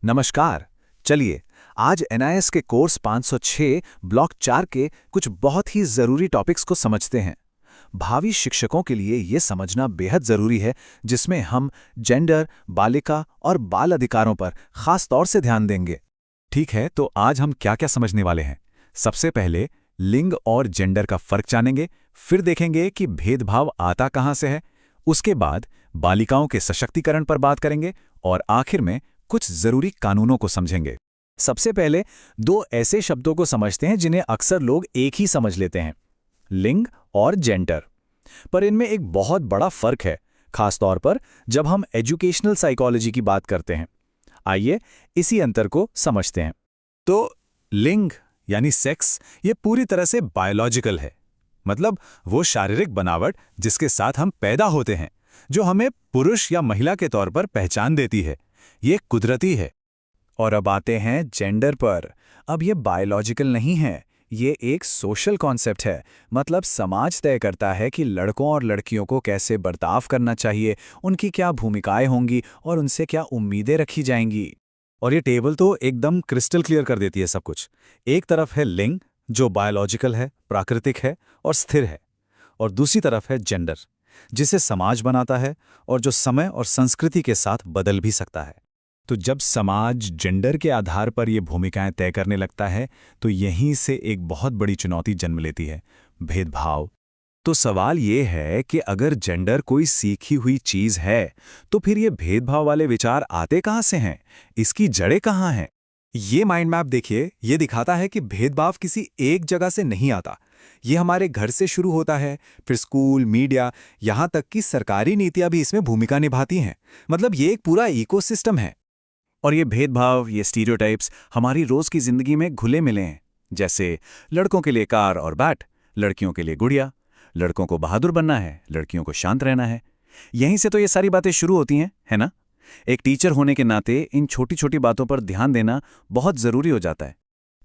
नमस्कार। चलिए आज एनआईएस के कोर्स 506 ब्लॉक 4 के कुछ बहुत ही जरूरी टॉपिक्स को समझते हैं। भावी शिक्षकों के लिए ये समझना बेहद जरूरी है, जिसमें हम जेंडर, बालिका और बाल अधिकारों पर खास तौर से ध्यान देंगे। ठीक है, तो आज हम क्या क्या समझने वाले हैं। सबसे पहले लिंग और जेंडर का फर्क जानेंगे, फिर देखेंगे कि भेदभाव आता कहाँ से है। उसके बाद बालिकाओं के सशक्तिकरण पर बात करेंगे और आखिर में कुछ जरूरी कानूनों को समझेंगे। सबसे पहले दो ऐसे शब्दों को समझते हैं जिन्हें अक्सर लोग एक ही समझ लेते हैं, लिंग और जेंडर। पर इनमें एक बहुत बड़ा फर्क है, खासतौर पर जब हम एजुकेशनल साइकोलॉजी की बात करते हैं। आइए इसी अंतर को समझते हैं। तो लिंग यानी सेक्स ये पूरी तरह से बायोलॉजिकल है, मतलब वो शारीरिक बनावट जिसके साथ हम पैदा होते हैं, जो हमें पुरुष या महिला के तौर पर पहचान देती है। ये कुदरती है। और अब आते हैं जेंडर पर। अब ये बायोलॉजिकल नहीं है, ये एक सोशल कॉन्सेप्ट है। मतलब समाज तय करता है कि लड़कों और लड़कियों को कैसे बर्ताव करना चाहिए, उनकी क्या भूमिकाएं होंगी और उनसे क्या उम्मीदें रखी जाएंगी। और ये टेबल तो एकदम क्रिस्टल क्लियर कर देती है सब कुछ। एक तरफ है लिंग, जो बायोलॉजिकल है, प्राकृतिक है और स्थिर है, और दूसरी तरफ है जेंडर, जिसे समाज बनाता है और जो समय और संस्कृति के साथ बदल भी सकता है। तो जब समाज जेंडर के आधार पर ये भूमिकाएं तय करने लगता है, तो यहीं से एक बहुत बड़ी चुनौती जन्म लेती है, भेदभाव। तो सवाल ये है कि अगर जेंडर कोई सीखी हुई चीज है, तो फिर ये भेदभाव वाले विचार आते कहाँ से हैं? इसकी जड़ें कहाँ हैं? ये माइंड मैप देखिए, ये दिखाता है कि भेदभाव किसी एक जगह से नहीं आता। ये हमारे घर से शुरू होता है, फिर स्कूल, मीडिया, यहाँ तक कि सरकारी नीतियां भी इसमें भूमिका निभाती हैं। मतलब ये एक पूरा इकोसिस्टम है। और ये भेदभाव, ये स्टीरियोटाइप्स हमारी रोज की जिंदगी में घुले मिले हैं। जैसे लड़कों के लिए कार और बैट, लड़कियों के लिए गुड़िया, लड़कों को बहादुर बनना है, लड़कियों को शांत रहना है। यहीं से तो ये सारी बातें शुरू होती हैं, है ना? एक टीचर होने के नाते इन छोटी छोटी बातों पर ध्यान देना बहुत जरूरी हो जाता है।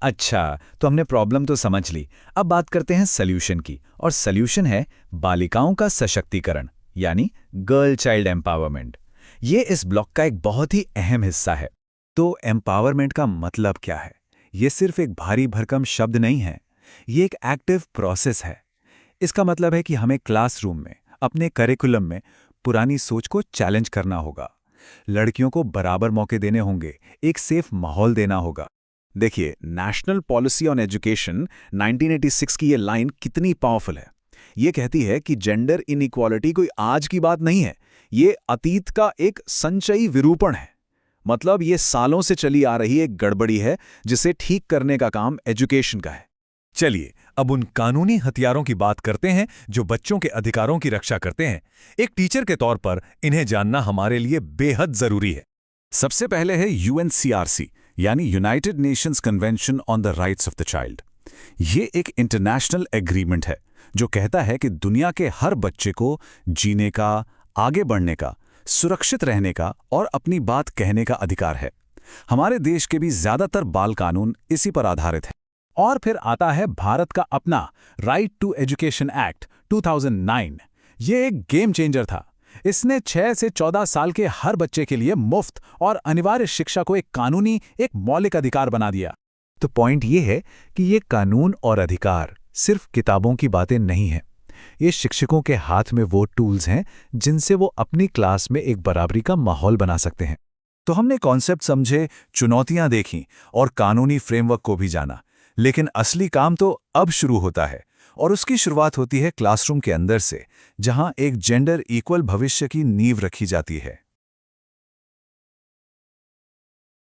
अच्छा, तो हमने प्रॉब्लम तो समझ ली। अब बात करते हैं सल्यूशन की, और सल्यूशन है बालिकाओं का सशक्तिकरण, यानी गर्ल चाइल्ड एम्पावरमेंट। ये इस ब्लॉक का एक बहुत ही अहम हिस्सा है। तो एम्पावरमेंट का मतलब क्या है? ये सिर्फ एक भारी भरकम शब्द नहीं है, ये एक एक्टिव प्रोसेस है। इसका मतलब है कि हमें क्लासरूम में, अपने करिकुलम में पुरानी सोच को चैलेंज करना होगा। लड़कियों को बराबर मौके देने होंगे, एक सेफ माहौल देना होगा। देखिए, नेशनल पॉलिसी ऑन एजुकेशन 1986 की ये लाइन कितनी पावरफुल है। ये कहती है कि जेंडर इनइक्वालिटी कोई आज की बात नहीं है, ये अतीत का एक संचयी विरूपण है। मतलब ये सालों से चली आ रही एक गड़बड़ी है, जिसे ठीक करने का काम एजुकेशन का है। चलिए अब उन कानूनी हथियारों की बात करते हैं जो बच्चों के अधिकारों की रक्षा करते हैं। एक टीचर के तौर पर इन्हें जानना हमारे लिए बेहद जरूरी है। सबसे पहले है यूएनसीआरसी, यानी United Nations convention on the rights of the child. ये एक इंटरनेशनल एग्रीमेंट है जो कहता है कि दुनिया के हर बच्चे को जीने का, आगे बढ़ने का, सुरक्षित रहने का और अपनी बात कहने का अधिकार है। हमारे देश के भी ज्यादातर बाल कानून इसी पर आधारित हैं। और फिर आता है भारत का अपना राइट टू एजुकेशन एक्ट 2009। ये एक गेम चेंजर था। इसने 6 से 14 साल के हर बच्चे के लिए मुफ्त और अनिवार्य शिक्षा को एक कानूनी, एक मौलिक अधिकार बना दिया। तो पॉइंट ये है कि ये कानून और अधिकार सिर्फ किताबों की बातें नहीं हैं। ये शिक्षकों के हाथ में वो टूल्स हैं जिनसे वो अपनी क्लास में एक बराबरी का माहौल बना सकते हैं। तो हमने कॉन्सेप्ट समझे, चुनौतियां देखीं और कानूनी फ्रेमवर्क को भी जाना। लेकिन असली काम तो अब शुरू होता है, और उसकी शुरुआत होती है क्लासरूम के अंदर से, जहां एक जेंडर इक्वल भविष्य की नींव रखी जाती है।